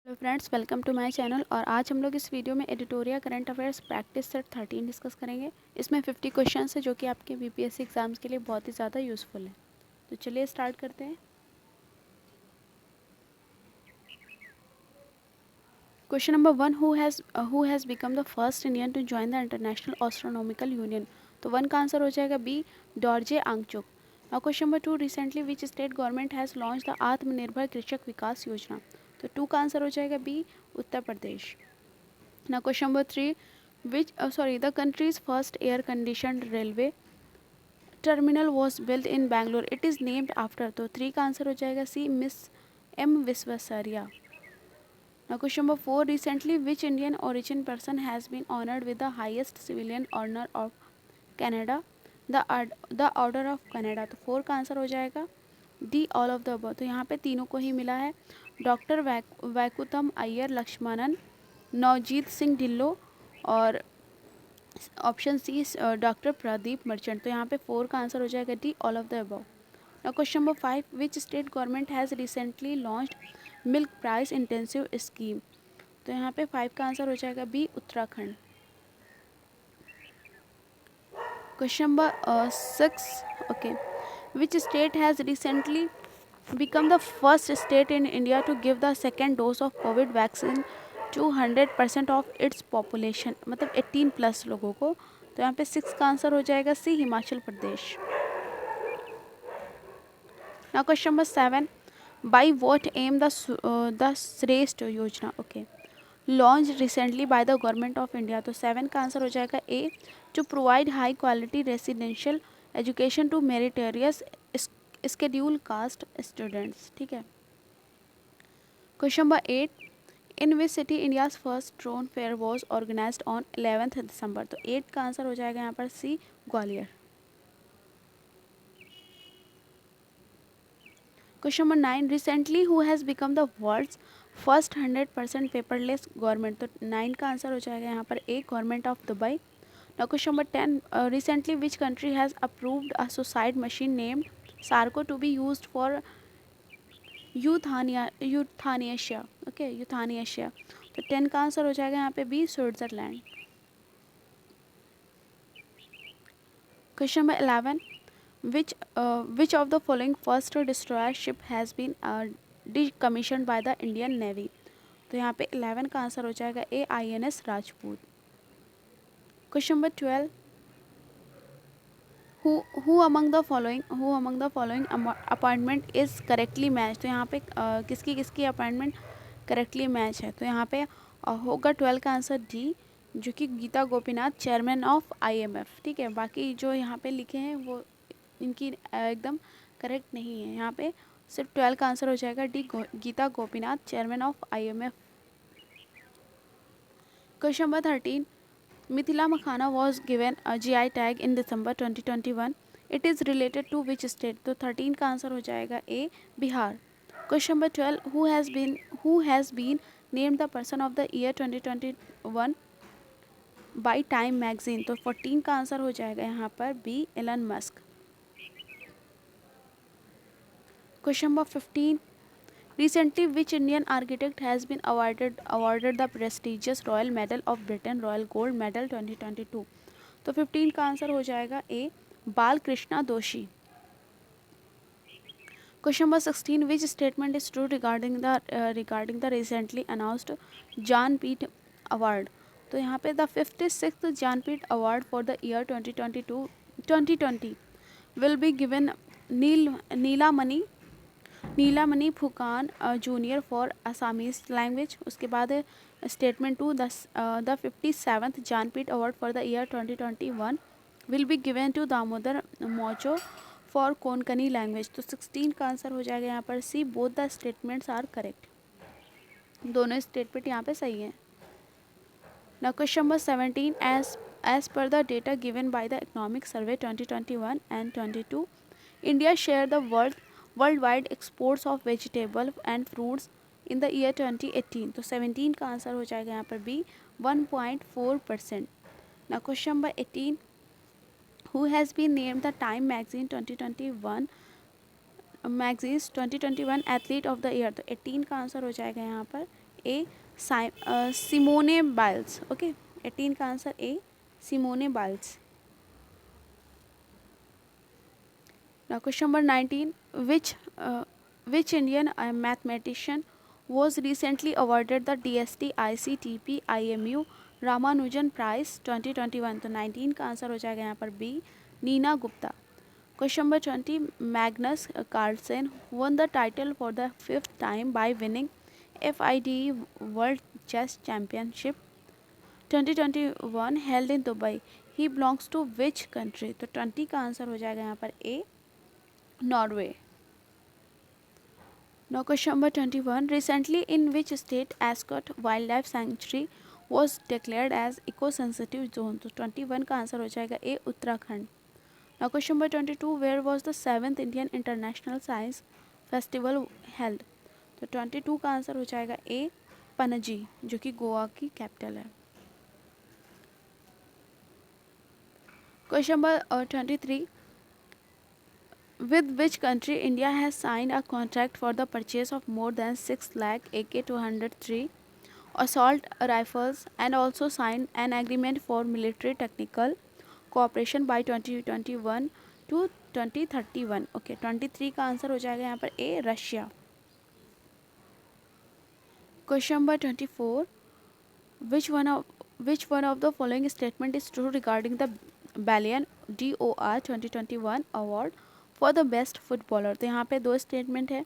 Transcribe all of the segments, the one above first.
Hello friends, welcome to my channel. और आज हम लोग इस वीडियो में editorial current affairs practice set 13 discuss करेंगे। इसमें 50 क्वेश्चंस है जो कि आपके बीपीएससी एग्जाम्स के लिए बहुत ही ज़्यादा यूज़फुल है। तो चलिए स्टार्ट करते हैं। Question number 1, who has become the first Indian to join the international astronomical union. तो 1 का आंसर हो जाएगा B, Dorje Angchuk. Now question number 2, recently which state government has launch the Atmanirbhar Krishak विकास योजना। तो 2 का आंसर हो जाएगा B, Uttar Pradesh. Now question number 3, the country's first air conditioned railway terminal was built in Bangalore. It is named after. तो 3 का answer हो जाएगा C, miss M Visvesvaraya. Now question number 4, recently which Indian origin person has been honored with the highest civilian honor of Canada? The Order of Canada। तो 4 का answer हो जाएगा D, all of the above. तो यहाँ पे तीनों को ही मिला है, डॉक्टर वैकुतम अय्यर लक्ष्मणन, नवजीत सिंह ढिल्लो और option C doctor Pradeep Merchant. तो यहाँ पे 4 का आंसर हो जाएगा D, all of the above. Now question number 5, which state government has recently launched milk price intensive scheme. तो यहाँ पे 5 का आंसर हो जाएगा B, Uttarakhand. Question number 6, okay, which state has recently become the first state in India to give the second dose of COVID vaccine to 100% of its population, मतलब 18 plus लोगों को। तो यहाँ पे 6 का आंसर हो जाएगा C, Himachal Pradesh. Now question number 7, by what aim the Shreshta Yojana, okay, launch recently by the government of India. तो 7 का आंसर हो जाएगा A, to provide high quality residential education to meritorious scheduled caste students. ठीक है। Question number 8, in which city India's first drone fair was organized on 11 December. तो 8 का answer हो जाएगा यहाँ पर C, Gwalior. Question number 9, recently who has become the world's first 100% paperless government. तो 9 का आंसर हो जाएगा यहाँ पर A, government of Dubai. Now question number 10, recently which country has approved a suicide machine named Sarco to be used for euthanasia. Okay, euthanasia. तो 10 का answer हो जाएगा यहाँ पे B, Switzerland. Question number 11, which of the following first destroyer ship has been decommissioned by the Indian Navy। तो यहाँ पे 11 का आंसर हो जाएगा ए, INS Rajput. Question number 12, who among the following appointment is correctly match. तो यहाँ पे किसकी किसकी अपॉइंटमेंट करेक्टली मैच है। तो यहाँ पे होगा 12 का आंसर डी, जो कि Gita Gopinath, chairman of IMF। ठीक है, बाकी जो यहाँ पे लिखे हैं वो इनकी एकदम करेक्ट नहीं है। यहाँ पे सिर्फ 12 का आंसर हो जाएगा D, Gita Gopinath, chairman of IMF। Question number 13, Mithila makhana was given GI tag in December 2021। It is related to which state. तो 13 का आंसर हो जाएगा A, Bihar. Question number 12, who has been named the person of the year 2021 by time magazine. तो 14 का answer हो जाएगा यहाँ पर B, Elon Musk. Question number 15, recently which Indian architect has been awarded the prestigious Royal Medal of Britain, Royal Gold Medal 2022। तो 15 का answer हो जाएगा ए, Bal Krishna Doshi. Question number 16, which statement is true regarding the recently announced Jnanpith award. तो यहाँ पे the 56th Jnanpith award for the year 2020 will be given Nilamani Phukan junior for Assamese language. उसके बाद statement 2, the 57th Jnanpith award for the year 2021 will be given to Damodar Mauzo for Konkani language. तो 16 का answer हो जाएगा यहाँ पर C, both the statements are correct. दोनों statement यहाँ पे सही हैं। Now question number 17, as per the data given by the Economic Survey 2021 and 22, India shared the worldwide exports of vegetable and fruits in the year 2018। तो 17 का answer हो जाएगा यहाँ पर B, 1.4%। Now question number 18, who has been named the Time Magazine 2021 athlete of the year। तो 18 का answer हो जाएगा यहाँ पर ए सिमोने बाइल्स. ओके, 18 का answer A Simone Biles. Now question number 19. Which Indian mathematician was recently awarded the DST ICTP IMU Ramanujan Prize 2021? तो 19 का answer हो जाएगा यहाँ पर B Nina Gupta. Question number 20. Magnus Carlsen won the title for the 5th time by winning FIDE World Chess Championship 2021 held in Dubai. He belongs to which country? तो 20 का answer हो जाएगा यहाँ पर ए Norway. Now question number 21. Recently, in which state Ascot Wildlife Sanctuary was declared as eco-sensitive zone? तो 21 का answer हो जाएगा ए Uttarakhand. Now question number 22. Where was the 7th Indian International Science Festival held? तो 22 का आंसर हो जाएगा ए पणजी, जो कि गोवा की कैपिटल है. Question number 23. With which country India has signed a contract for the purchase of more than 6 lakh AK-203 assault rifles and also signed an agreement for military technical cooperation by 2021 to 2031. Okay, 23 का answer हो जाएगा यहाँ पर A Russia. Question number 24. Which one of the following statement is true regarding the Ballon d'Or 2021 award for the best footballer? तो यहाँ पे दो statement है.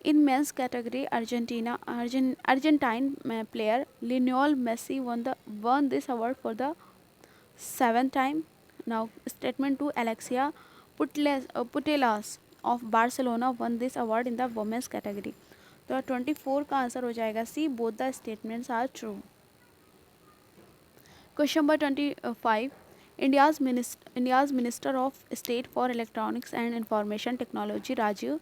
In men's category Argentine player Lionel Messi won this award for the 7th time. Now statement 2. Alexia Putellas of Barcelona won this award in the women's category. तो 24 का answer हो जाएगा C both the statements are true. Question number 25. India's Minister of State for Electronics and Information Technology Rajiv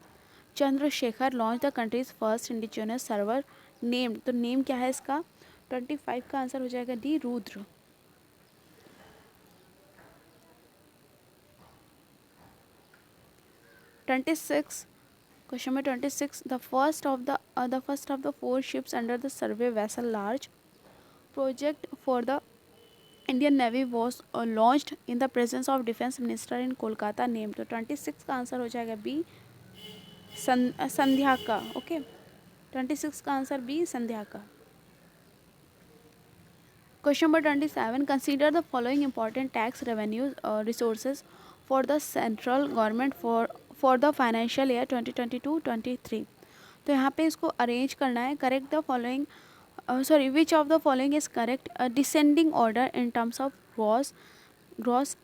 Chandrasekhar launched the country's first indigenous server named. तो name क्या है इसका? 25 का answer हो जाएगा D Rudra. Question number 26. The first of the 4 ships under the survey vessel large project for the Indian Navy was launched in the presence of Defence Minister in Kolkata named. तो 26 का answer हो जाएगा B संध्या का. Okay, 26 का answer B संध्या का. Question number 27. Consider the following important tax revenue resources for the central government for the financial year 2022-23. तो यहाँ पे इसको अरेंज करना है. Correct the following which of the following is correct? Descending order in terms of gross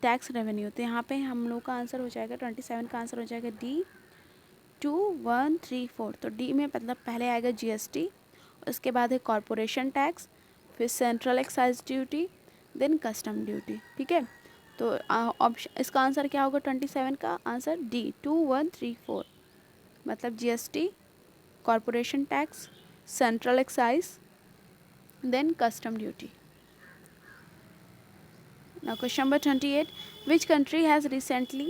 tax revenue. तो यहाँ पे हम लोग का आंसर हो जाएगा 27 का आंसर हो जाएगा डी 2 1 3 4. तो डी में मतलब पहले आएगा जीएसटी, उसके बाद है कॉरपोरेशन टैक्स, फिर central excise duty, then custom duty. ठीक है, तो ऑप्शन इसका आंसर क्या होगा? 27 का आंसर डी 2 1 3 4. मतलब GST, corporation tax, central excise, then custom duty. Now question number 28. Which country has recently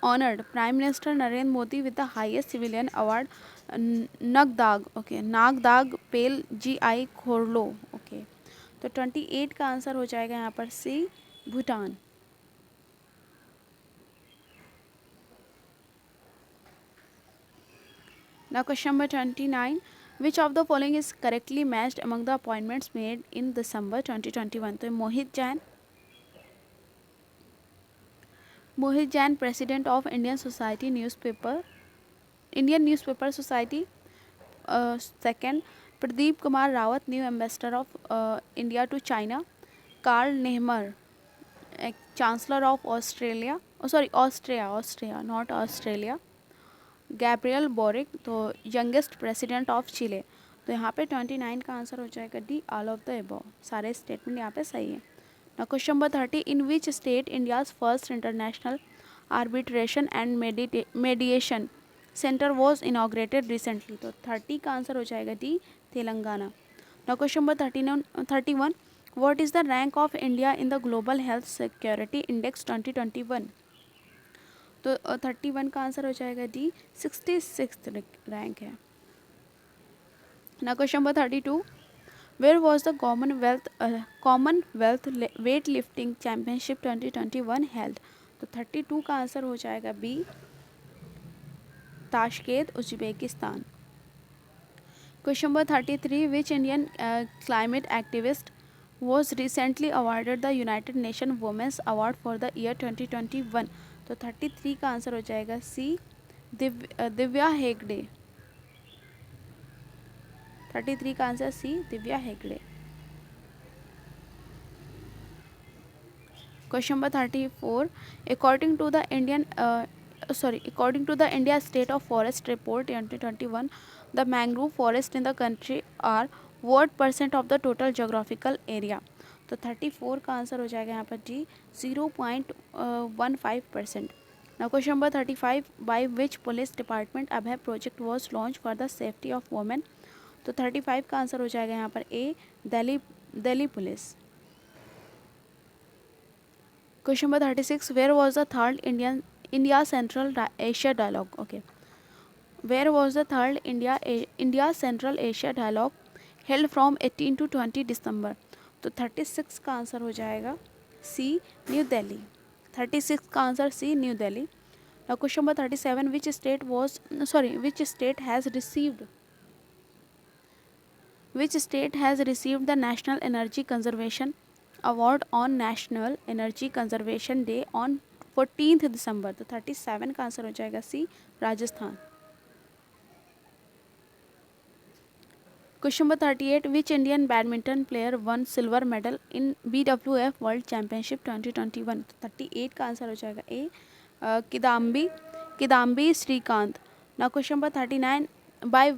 honored Prime Minister Narendra Modi with the highest civilian award, Nagdag. Okay, Nagdag Pale GI Khorlo. Okay, तो 28 का answer हो जाएगा यहाँ पर सी Bhutan. Now question number 29. Which of the following is correctly matched among the appointments made in December 2021? तो Mohit Jain president of Indian newspaper society. Second, Pradeep Kumar Rawat new ambassador of India to China. Karl Nehammer chancellor of Austria not Australia. Gabriel Boric तो youngest president of Chile. तो यहाँ पे 29 का answer हो जाएगा D all of the above. सारे statement यहाँ पे सही है. Now question number 30. In which state India's first international arbitration and mediation centre was inaugurated recently? तो 30 का आंसर हो जाएगा D Telangana. Now question number 31. What is the rank of India in the global health security index 2021? तो 31 का answer हो जाएगा D, 66th rank है। ना question number 32, where was the Commonwealth weight lifting championship 2021 held? तो 32 का आंसर हो जाएगा B, Tashkent, Uzbekistan. Question number 33, which Indian climate activist was recently awarded the United Nations Women's Award for the year 2021? तो 33 का answer हो जाएगा सी, दिव्या हेगड़े। 33 का answer C, Divya Hegde. Question number 34, according to the India State of Forest Report 2021, the mangrove forest in the country are what percent of the total geographical area? तो 34 का answer हो जाएगा यहाँ पर D, 0.15%। Now question number 35, by which police department Abhay project was launch for the safety of women? तो 35 का answer हो जाएगा यहाँ पर A, Delhi police. Question number 36, where was the third India Central Asia dialogue? Okay, where was the third India Central Asia dialogue held from 18 to 20 December? तो 36 का answer हो जाएगा सी, न्यू दिल्ली। 36 का answer C, New Delhi. Now question number 37, which state has received the national energy conservation award on national energy conservation day on 14 December? तो 37 का answer हो जाएगा C, Rajasthan. Question number 38, which Indian badminton player won silver medal in BWF world championship 2021? 38 का answer हो जाएगा A, Kidambi Srikanth. Now question number 39, by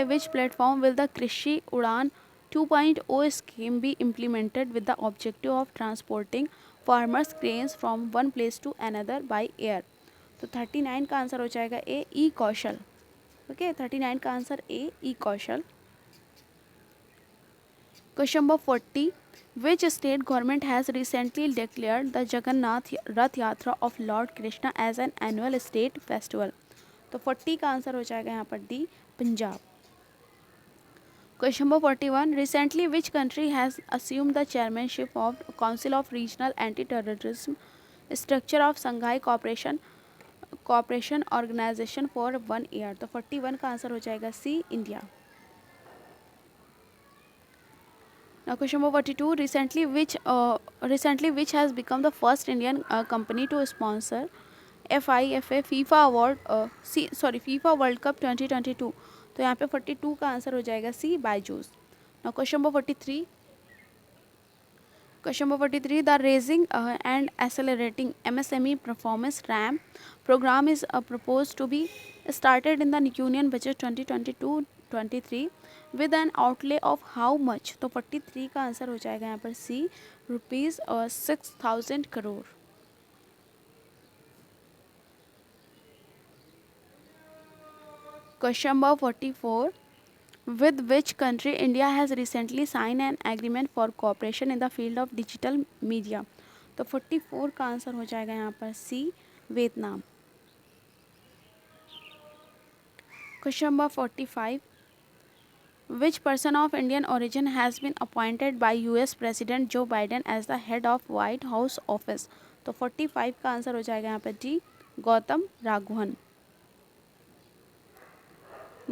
which platform will the कृषि उड़ान 2.0 scheme be implemented with the objective of transporting farmers grains from one place to another by air? तो 39 का answer हो जाएगा ए, E कौशल। Okay, 39 का answer A, E Kaushal. Question number 40, which state government has recently declared the Jagannath Rath Yatra of lord Krishna as an annual state festival? तो 40 का answer हो जाएगा यहाँ पर D, Punjab. Question number 41, recently which country has assumed the chairmanship of council of regional anti terrorism structure of Shanghai cooperation organisation for 1 year? तो 41 का answer हो जाएगा सी, India. Now question number 42, recently which has become the first Indian company to sponsor FIFA FIFA World Cup 2022? तो यहाँ पे 42 का answer हो जाएगा सी, Byju's. Now question number 43, the Raising and Accelerating MSME Performance RAM program is proposed to be started in the Union Budget 2022-23 with an outlay of how much? तो 43 का answer हो जाएगा यहाँ पर सी, ₹6,000 crore. Question number 44, with which country India has recently signed an agreement for cooperation in the field of digital media? तो 44 का answer हो जाएगा यहाँ पर सी, Vietnam. Question number 45, which person of Indian origin has been appointed by US President Joe Biden as the head of White House office? तो 45 का answer हो जाएगा यहाँ पर D, Gautam Raghavan.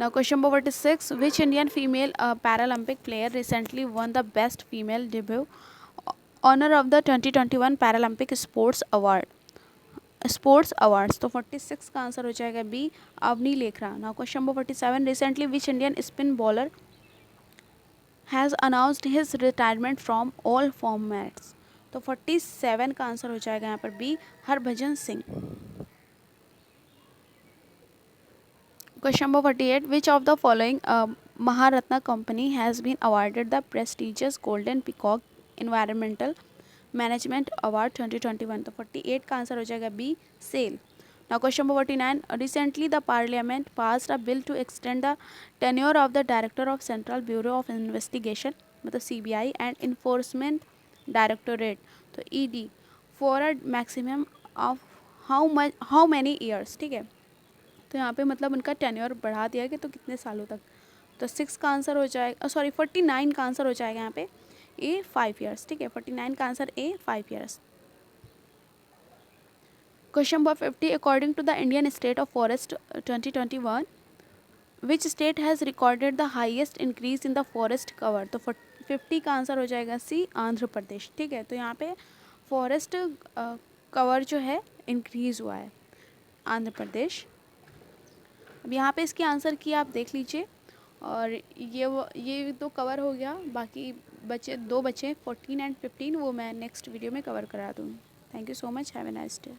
Now question number 46, which Indian female Paralympic player recently won the best female debut honor of the 2021 Paralympic Sports Awards? तो 46 का answer हो जाएगा B, Avani Lekhara. Now question number 47, recently which Indian spin bowler has announced his retirement from all formats? तो 47 का answer हो जाएगा यहाँ पर B, Harbhajan Singh. Question number 48, which of the following Maharatna company has been awarded the prestigious Golden Peacock Environmental Management Award 2021? तो 48 का answer हो जाएगा B, SAIL. Now question number 49, recently the parliament passed a bill to extend the tenure of the director of Central Bureau of Investigation मतलब CBI and Enforcement Directorate तो ED for a maximum of how many years, ठीक है। तो यहाँ पे मतलब उनका tenure बढ़ा दिया कि तो कितने सालों तक। तो 6 का आंसर हो जाएगा, सॉरी 49 का आंसर हो जाएगा यहाँ पे ए 5 ईयर्स, ठीक है। 49 का answer A 5 years. Question number 50, according to the Indian state of forest 2021 which state has recorded the highest increase in the forest cover. तो 50 का आंसर हो जाएगा सी आंध्र प्रदेश, ठीक है। तो यहाँ पे फॉरेस्ट कवर जो है इंक्रीज़ हुआ है आंध्र प्रदेश। अब यहाँ पे इसके आंसर की आप देख लीजिए। और ये तो कवर हो गया, बाकी बचे 2 बचे 14 एंड 15, वो मैं नेक्स्ट वीडियो में कवर करा दूँगी। Thank you so much, have a nice day.